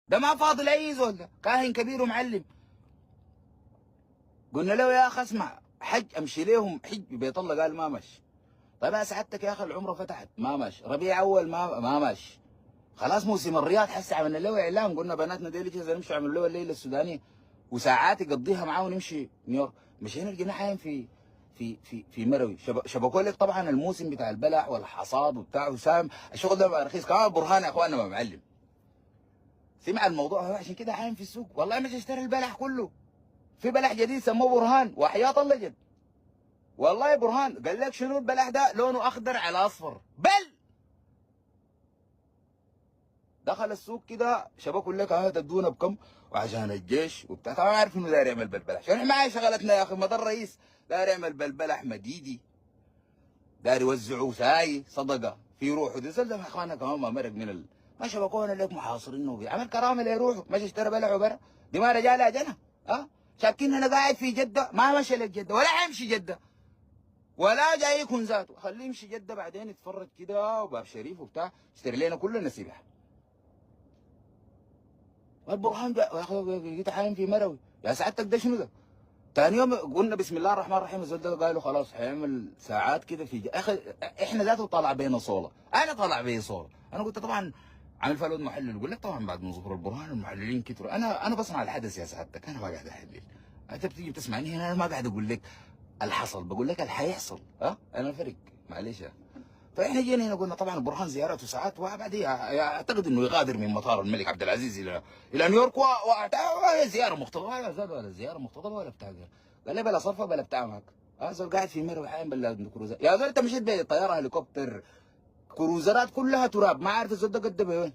ده ما فاضي لاي زول، ده كاهن كبير ومعلم. قلنا له يا اخي اسمع، حج امشي لهم حج بيت الله، قال ما مشي. طيب يا سعادتك يا اخي العمره فتحت، ما مشي. ربيع اول ما مشي. خلاص موسم الرياض حس عملنا له اعلان، قلنا بناتنا ديل كذا نمشي عملوا له الليله السودانيه وساعات يقضيها معاه ونمشي نيويورك. مشينا لقينا حايم في مروي. شبكوا لك طبعا الموسم بتاع البلح والحصاد وبتاع وسام، الشغل ده بقى رخيص كمان. برهان يا اخواننا ما معلم سمع الموضوع هو، عشان كده حايم في السوق. والله مش اشتري البلح كله، في بلح جديد سموه برهان، وحياة الله جد والله برهان. قال لك شنو البلح ده؟ لونه اخضر على اصفر بل. دخل السوق كده شبكوا لك ها تدونا بكم وعشان الجيش وبتاع. طبعا عارف انه داير يعمل بلبلح، عشان احنا معايا شغلتنا يا اخي. مدى الرئيس داير يعمل بلبلح مديدي، داير يوزعوا ساي صدقه في روحه. دي زلزال يا اخوانا كمان ما مرق من ما شبكونا لك محاصرينه، عمل كرامه لروحه، مش اشترى بلح وبرا. دي ما رجال اجنه. ها شاكين انا قاعد في جده، ما مشى لك جده ولا حيمشي جده ولا جاي يكون ذاته. خليه يمشي جده بعدين يتفرج كده وباب شريف وبتاع، اشتري لنا كلنا سبح. والبرهان جاء يا اخي لقيت حايم في مروي. يا سعادتك ده شنو ده؟ ثاني يوم قلنا بسم الله الرحمن الرحيم، الزول ده قالوا خلاص حيعمل ساعات كده في اخي. احنا ذاته طالع بينا صوله، انا طالع بي صوله. انا قلت طبعا عامل فلود محلل. يقول لك طبعا بعد من ظهور البرهان المحللين كتروا. انا بصنع الحدث يا سعادتك، انا ما قاعد احلل. انت بتيجي بتسمعني هنا، انا ما قاعد اقول لك الحصل، بقول لك اللي حيحصل. ها انا الفرق معلش. فاحنا جينا هنا قلنا طبعا البرهان زيارته ساعات وبعديها اعتقد انه يغادر من مطار الملك عبد العزيز الى نيويورك زياره مختطفه. لا زاد ولا زياره مختطفه ولا بتاع. قال لي بلا صرفه بلا بتاع معك. زول قاعد في مروي حايم بلا كروزر. يا زول انت مشيت بطياره هليكوبتر، كروزرات كلها تراب، ما عارف الزول ده قد وين.